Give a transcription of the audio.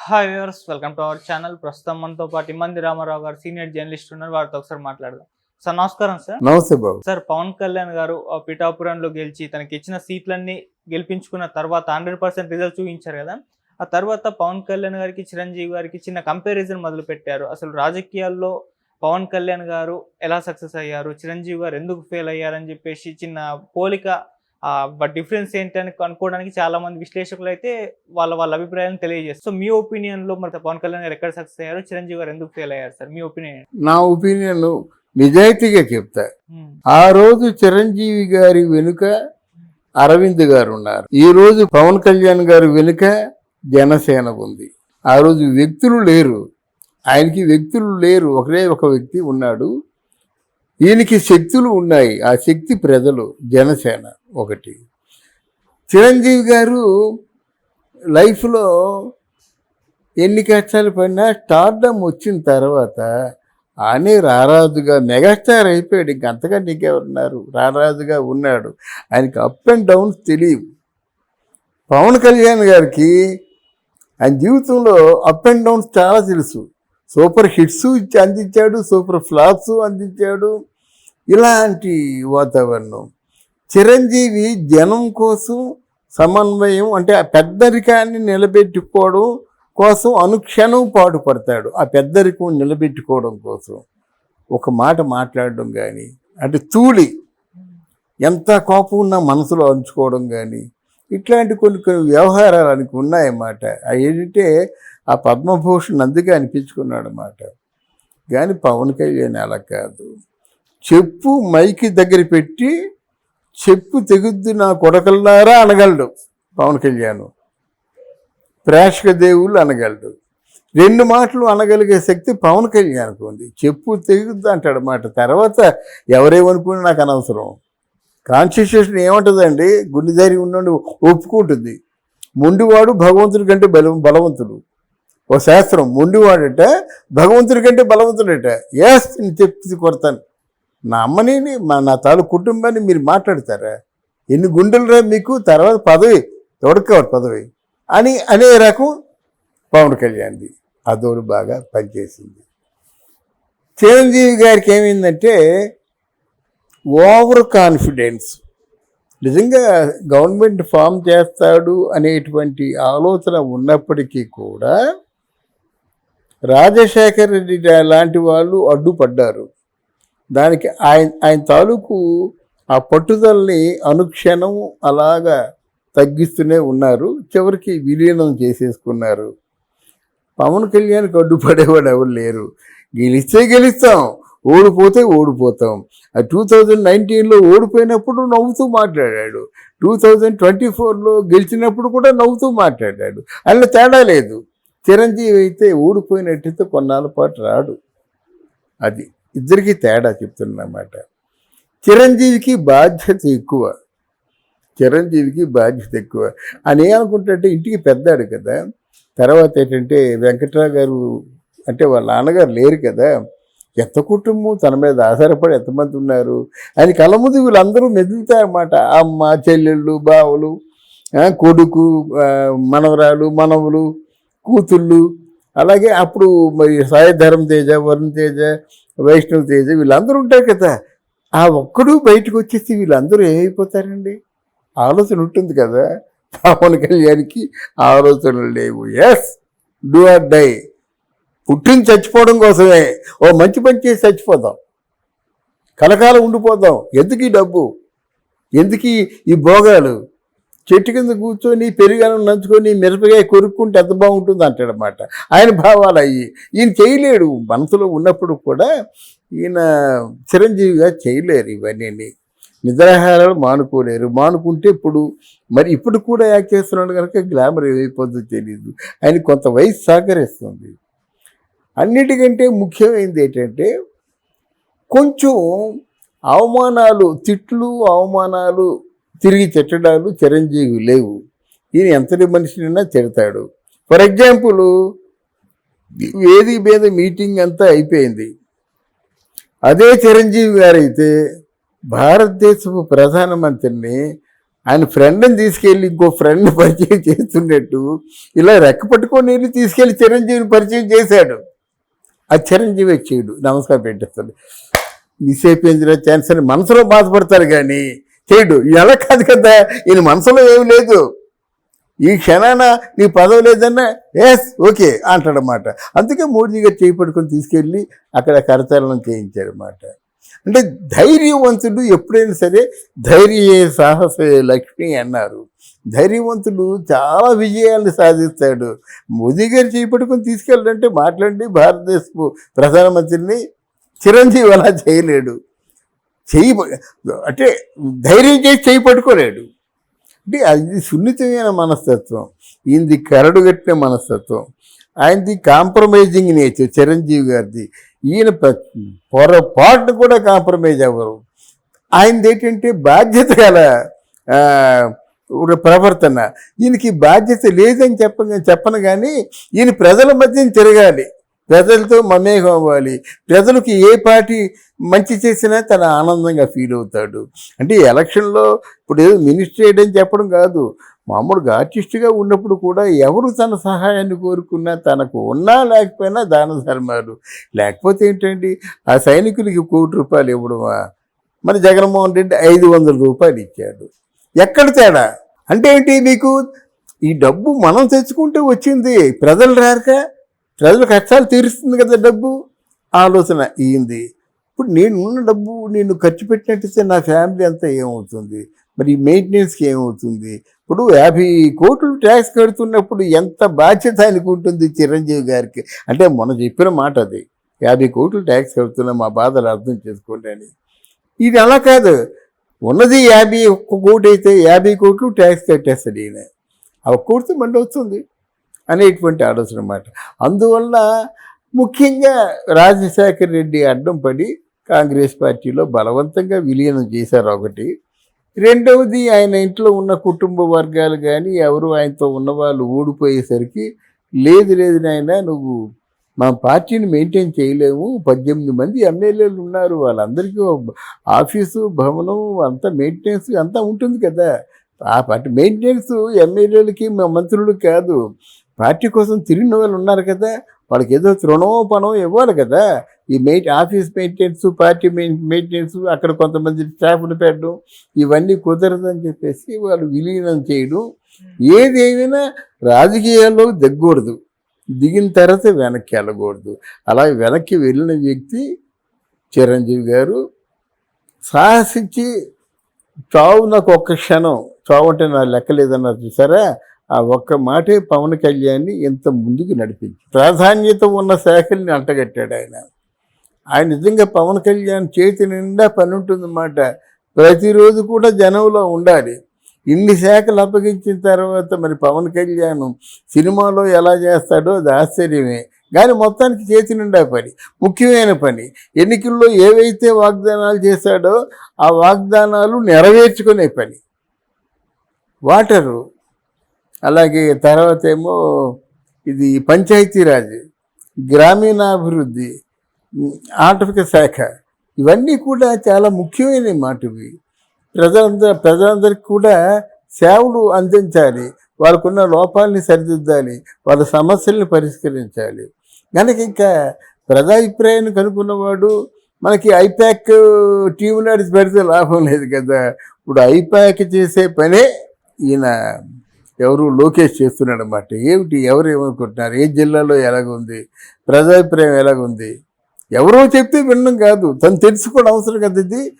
Hi viewers, welcome to our channel. ప్రస్తుతం మనతో పాటు ఇమ్మంది రామారావు గారు సీనియర్ జర్నలిస్ట్ ఉన్నారు. వారితో ఒకసారి మాట్లాడదాం. సార్ నమస్కారం. సార్ నమస్తే బాబు. సార్, పవన్ కళ్యాణ్ గారు పిఠాపురంలో గెలిచి తనకి ఇచ్చిన సీట్లన్నీ గెలిపించుకున్న తర్వాత 100% రిజల్ట్ చూపించారు కదా. ఆ తర్వాత పవన్ కళ్యాణ్ గారికి చిరంజీవి గారికి చిన్న కంపారిజన్ మొదలు పెట్టారు. అసలు రాజకీయాల్లో పవన్ కళ్యాణ్ గారు ఎలా సక్సెస్ అయ్యారు, చిరంజీవి గారు ఎందుకు ఫెయిల్ అయ్యారని చెప్పేసి చిన్న పోలిక, డిఫరెన్స్ ఏంటని కనుక్కోవడానికి చాలా మంది విశ్లేషకులు అయితే వాళ్ళ అభిప్రాయాలను తెలియజేస్తారు. సో మీ ఒపీనియన్ లో మరి పవన్ కళ్యాణ్ గారు ఎక్కడ సక్సెస్ అయ్యారు, చిరంజీవి గారు ఎందుకు ఫెయిల్ అయ్యారు సార్? మీ ఒపీనియన్? నా ఒపీనియన్ నిజాయితీగా చెప్తా. ఆ రోజు చిరంజీవి గారి వెనుక అరవింద్ గారు ఉన్నారు. ఈ రోజు పవన్ కళ్యాణ్ గారి వెనుక జనసేన ఉంది. ఆ రోజు వ్యక్తులు లేరు, ఆయనకి వ్యక్తులు లేరు, ఒకరే ఒక వ్యక్తి ఉన్నాడు. ఈయనకి శక్తులు ఉన్నాయి, ఆ శక్తి ప్రజలు, జనసేన ఒకటి. చిరంజీవి గారు లైఫ్లో ఎన్ని కష్టాలు పడినా స్టార్డమ్ వచ్చిన తర్వాత ఆయనే రారాజుగా మెగాస్టార్ అయిపోయాడు. ఇంకంతగా నీకెవరున్నారు, రారాజుగా ఉన్నాడు. ఆయనకి అప్ అండ్ డౌన్స్ తెలియవు. పవన్ కళ్యాణ్ గారికి ఆయన జీవితంలో అప్ అండ్ డౌన్స్ చాలా తెలుసు. సూపర్ హిట్స్ అందించాడు, సూపర్ ఫ్లాప్స్ అందించాడు. ఇలాంటి వాతావరణం. చిరంజీవి జనం కోసం సమన్వయం, అంటే ఆ పెద్దరికాన్ని నిలబెట్టుకోవడం కోసం అనుక్షణం పాటుపడతాడు. ఆ పెద్దరికం నిలబెట్టుకోవడం కోసం ఒక మాట మాట్లాడడం కానీ, అంటే తూలి ఎంత కోపం ఉన్నా మనసులో ఉంచుకోవడం కానీ, ఇట్లాంటి కొన్ని వ్యవహారాలు ఆయనకు ఉన్నాయన్నమాట. అవి ఏంటంటే ఆ పద్మభూషణ్ అందుకే అనిపించుకున్నాడు అన్నమాట. కానీ పవన్ కళ్యాణ్ అలా కాదు. చెప్పు మైకి దగ్గర పెట్టి చెప్పు తెగుద్దు నా కొడకల్లారా అనగలడు పవన్ కళ్యాణ్. ప్రేక్షక దేవుళ్ళు అనగలడు. రెండు మాటలు అనగలిగే శక్తి పవన్ కళ్యాణ్కి ఉంది. చెప్పు తెగుద్దు అంటాడు మాట. తర్వాత ఎవరేమనుకున్నా నాకు అనవసరం. కాన్స్టిట్యూషన్ ఏమంటుందండి, గుండె ధైర్యం ఉన్నోడు ఒప్పుకుంటుంది. మొండివాడు భగవంతుడి కంటే బలవంతుడు. ఓ శాస్త్రం, మొండివాడట భగవంతుడి కంటే బలవంతుడట. ఎస్ నేను చెప్తుంది కొడతాను. నా అమ్మని నా తాలూ కుటుంబాన్ని మీరు మాట్లాడతారా? ఎన్ని గుండెలరా మీకు, తర్వాత పదవి ఎవరికి పదవి అని అనే రకం పవన్ కళ్యాణ్ది. అదోడు బాగా పనిచేసింది. చిరంజీవి గారికి ఏమైందంటే ఓవర్ కాన్ఫిడెన్స్. నిజంగా గవర్నమెంట్ ఫామ్ చేస్తాడు అనేటువంటి ఆలోచన ఉన్నప్పటికీ కూడా రాజశేఖర రెడ్డి లాంటి వాళ్ళు అడ్డుపడ్డారు. దానికి ఆయన తాలూకు ఆ పట్టుదలని అనుక్షణం అలాగా తగ్గిస్తూనే ఉన్నారు. చివరికి విలీనం చేసేసుకున్నారు. పవన్ కళ్యాణ్కి అడ్డుపడేవాడు ఎవరు లేరు. గెలిస్తే గెలుస్తాం, ఓడిపోతే ఓడిపోతాం. 2019లో ఓడిపోయినప్పుడు నవ్వుతూ మాట్లాడాడు, 2024లో గెలిచినప్పుడు కూడా నవ్వుతూ మాట్లాడాడు. అలా తేడా లేదు. చిరంజీవి అయితే ఓడిపోయినట్టయితే కొన్నాళ్ళ పాటు రాడు. అది ఇద్దరికీ తేడా చెప్తున్నమాట. చిరంజీవికి బాధ్యత ఎక్కువ. ఆయన ఏమనుకుంటే ఇంటికి పెద్దాడు కదా. తర్వాత ఏంటంటే వెంకట్రావు గారు అంటే వాళ్ళ నాన్నగారు లేరు కదా. ఎంత కుటుంబం తన మీద ఆధారపడి ఎంతమంది ఉన్నారు. ఆయన కళ్ళ ముందు వీళ్ళందరూ మెదులుతారన్నమాట. అమ్మ, చెల్లెళ్ళు, బావులు, కొడుకు, మనవరాలు, మనవులు, కూతుళ్ళు. అలాగే అప్పుడు మరి సాయిధరం తేజ, వరుణ్ తేజ, వైష్ణవ్ తేజ వీళ్ళందరూ ఉంటారు కదా. ఆ ఒక్కడు బయటకు వచ్చేసి వీళ్ళందరూ ఏమైపోతారండి? ఆలోచన ఉంటుంది కదా. పవన్ కళ్యాణ్కి ఆలోచనలు లేవు. Yes, do or die. పుట్టింది చచ్చిపోవడం కోసమే. ఓ మంచి పని చేసి చచ్చిపోదాం, కలకాలం ఉండిపోదాం. ఎందుకు ఈ డబ్బు, ఎందుకు ఈ భోగాలు? చెట్టు కింద కూర్చొని పెరుగాను నంచుకొని మిరపకాయ కొరుక్కుంటే ఎంత బాగుంటుంది అంటాడనమాట. ఆయన భావాలు అయ్యి ఈయన చేయలేడు. మనసులో ఉన్నప్పుడు కూడా ఈయన చిరంజీవిగా చేయలేరు. ఇవన్నీ నిద్రాహారాలు మానుకోలేరు. మానుకుంటే ఇప్పుడు కూడా యాక్ట్ చేస్తున్నాడు కనుక గ్లామర్ ఏమైపోతుందో తెలియదు. ఆయన కొంత వయసు సహకరిస్తుంది. అన్నిటికంటే ముఖ్యమైనది ఏంటంటే కొంచెం అవమానాలు, తిట్లు, అవమానాలు, తిరిగి తిట్టడాలు చిరంజీవి లేవు. ఈయన ఎంతటి మనిషినైనా తిడతాడు. ఫర్ ఎగ్జాంపుల్, వేది మీద మీటింగ్ అంతా అయిపోయింది. అదే చిరంజీవి గారైతే భారతదేశపు ప్రధానమంత్రిని ఆయన ఫ్రెండ్ని తీసుకెళ్ళి ఇంకో ఫ్రెండ్ పరిచయం చేస్తున్నట్టు ఇలా రెక్క పట్టుకొని వెళ్ళి తీసుకెళ్ళి చిరంజీవిని పరిచయం చేశాడు. ఆ చిరంజీవి వచ్చేయడు, నమస్కారం పెట్టేస్తాడు, మిస్ అయిపోయిందిరా ఛాన్స్ అని మనసులో బాధపడతారు కానీ చేయడు. ఎలా కాదు కదా, ఈయన మనసులో ఏమి లేదు, ఈ క్షణాన నీ పదవి లేదన్నా ఎస్ ఓకే అంటాడనమాట. అందుకే మోడీ గారు చేయి పట్టుకొని తీసుకెళ్ళి అక్కడ కరచాలనం చేయించారన్నమాట. అంటే ధైర్యవంతుడు ఎప్పుడైనా సరే, ధైర్యే సాహసే లక్ష్మి అన్నారు. ధైర్యవంతుడు చాలా విజయాలను సాధిస్తాడు. మోదీ గారు చేపట్టుకొని తీసుకెళ్ళాలంటే మాట్లాడి భారతదేశపు ప్రధానమంత్రిని చిరంజీవి అలా చేయలేడు. అంటే ధైర్యం చేసి చేయి పట్టుకోలేడు. అంటే అది సున్నితమైన మనస్తత్వం, ఈయనది కరడుగట్టిన మనస్తత్వం, ఆయనది కాంప్రమైజింగ్ నేచర్ చిరంజీవి గారిది. ఈయన పొరపాటును కూడా కాంప్రమైజ్ అవ్వరు. ఆయనది ఏంటంటే బాధ్యత గల ప్రవర్తన. ఈయనకి బాధ్యత లేదని చెప్పను కానీ ఈయన ప్రజల మధ్య తిరగాలి, ప్రజలతో మమేకం అవ్వాలి, ప్రజలకు ఏ పార్టీ మంచి చేసినా తన ఆనందంగా ఫీల్ అవుతాడు. అంటే ఎలక్షన్లో ఇప్పుడు ఏదో మినిస్టర్ చేయడం చెప్పడం కాదు, మామూలుగా ఆర్టిస్ట్గా ఉన్నప్పుడు కూడా ఎవరు తన సహాయాన్ని కోరుకున్నా, తనకు ఉన్నా లేకపోయినా దాన ధర్మాలు. లేకపోతే ఏంటండి, ఆ సైనికులకి ₹1,00,00,000 ఇవ్వడమా? మరి జగన్మోహన్ రెడ్డి ₹500 ఇచ్చాడు. ఎక్కడ తేడా? అంటే ఏంటి, మీకు ఈ డబ్బు మనం తెచ్చుకుంటే వచ్చింది, ప్రజలు రాక ప్రజల కష్టాలు తీరుస్తుంది కదా డబ్బు. ఆలోచన ఈంది. ఇప్పుడు నేను ఉన్న డబ్బు నేను ఖర్చు పెట్టినట్టయితే నా ఫ్యామిలీ అంతా ఏమవుతుంది, మరి మెయింటెనెన్స్కి ఏమవుతుంది? ఇప్పుడు 50 కోట్లు ట్యాక్స్ కడుతున్నప్పుడు ఎంత బాధ్యత ఆయనకు ఉంటుంది చిరంజీవి గారికి. అంటే మొన్న చెప్పిన మాట అది, 50 కోట్లు ట్యాక్స్ కడుతున్నా మా బాధలు అర్థం చేసుకోండి అని. ఇది అలా కాదు, ఉన్నది 51 కోటి అయితే 50 కోట్లు ట్యాక్స్ కట్టేస్తాడు ఈయన. ఆ 1 కోటితో మళ్ళీ వస్తుంది అనేటువంటి ఆలోచన అన్నమాట. అందువల్ల ముఖ్యంగా రాజశేఖర రెడ్డి అడ్డం పడి కాంగ్రెస్ పార్టీలో బలవంతంగా విలీనం చేశారు ఒకటి. రెండవది, ఆయన ఇంట్లో ఉన్న కుటుంబ వర్గాలు కానీ ఎవరు ఆయనతో ఉన్నవాళ్ళు ఓడిపోయేసరికి లేదు నాయన నువ్వు మా పార్టీని మెయింటైన్ చేయలేము, 18 మంది ఎమ్మెల్యేలు ఉన్నారు, వాళ్ళందరికీ ఆఫీసు భవనం అంతా మెయింటెనెన్స్ అంతా ఉంటుంది కదా. ఆ పార్టీ మెయింటెనెన్స్ ఎమ్మెల్యేలకి మంత్రులకి కాదు, పార్టీ కోసం తిరిగిన వాళ్ళు ఉన్నారు కదా, వాళ్ళకి ఏదో తృణమో పనమో ఇవ్వాలి కదా. ఈ ఆఫీస్ మెయింటెనెన్స్, పార్టీ మెయింటెనెన్స్, అక్కడ కొంతమంది స్టాఫ్ని పెట్టడం ఇవన్నీ కుదరదని చెప్పేసి వాళ్ళు విలీనం చేయడం. ఏదేమైనా రాజకీయాల్లో దిగకూడదు, దిగిన తర్వాత వెనక్కి వెళ్ళకూడదు. అలా వెనక్కి వెళ్ళిన వ్యక్తి చిరంజీవి గారు. సాహసించి చావు నాకు ఒక్క క్షణం, చావు అంటే నా లెక్కలేదన్నారు చూసారా, ఆ ఒక్క మాటే పవన్ కళ్యాణ్ని ఇంత ముందుకు నడిపించి ప్రాధాన్యత ఉన్న శాఖల్ని అంటగట్టాడు ఆయన. ఆయన నిజంగా పవన్ కళ్యాణ్ చేతి నిండా పని ఉంటుందన్నమాట. ప్రతిరోజు కూడా జనంలో ఉండాలి. ఇన్ని శాఖలు అప్పగించిన తర్వాత మరి పవన్ కళ్యాణ్ సినిమాలో ఎలా చేస్తాడో అది ఆశ్చర్యమే. కానీ మొత్తానికి చేతి నిండా పని, ముఖ్యమైన పని. ఎన్నికల్లో ఏవైతే వాగ్దానాలు చేశాడో ఆ వాగ్దానాలు నెరవేర్చుకునే పని. వాటరు, అలాగే తర్వాత ఏమో ఇది పంచాయతీరాజ్, గ్రామీణాభివృద్ధి, ఆర్థిక శాఖ, ఇవన్నీ కూడా చాలా ముఖ్యమైన మాటవి. ప్రజలందరికీ కూడా సేవలు అందించాలి, వాళ్ళకున్న లోపాలని సరిదిద్దాలి, వాళ్ళ సమస్యల్ని పరిష్కరించాలి. కనుక ఇంకా ప్రజాభిప్రాయాన్ని కనుక్కున్నవాడు మనకి ఐపాక్ టీం నడిచి పెడితే లాభం లేదు కదా. ఇప్పుడు ఐపాక్ చేసే పనే ఈయన ఎవరు లోకేష్ చేస్తున్నాడు అన్నమాట. ఏమిటి, ఎవరు ఏమనుకుంటున్నారు, ఏ జిల్లాలో ఎలాగుంది, ప్రజాభిప్రాయం ఎలాగుంది, ఎవరో చెప్తే వినడం కాదు, తను తెలుసుకోవడం అవసరం కదా. ఇది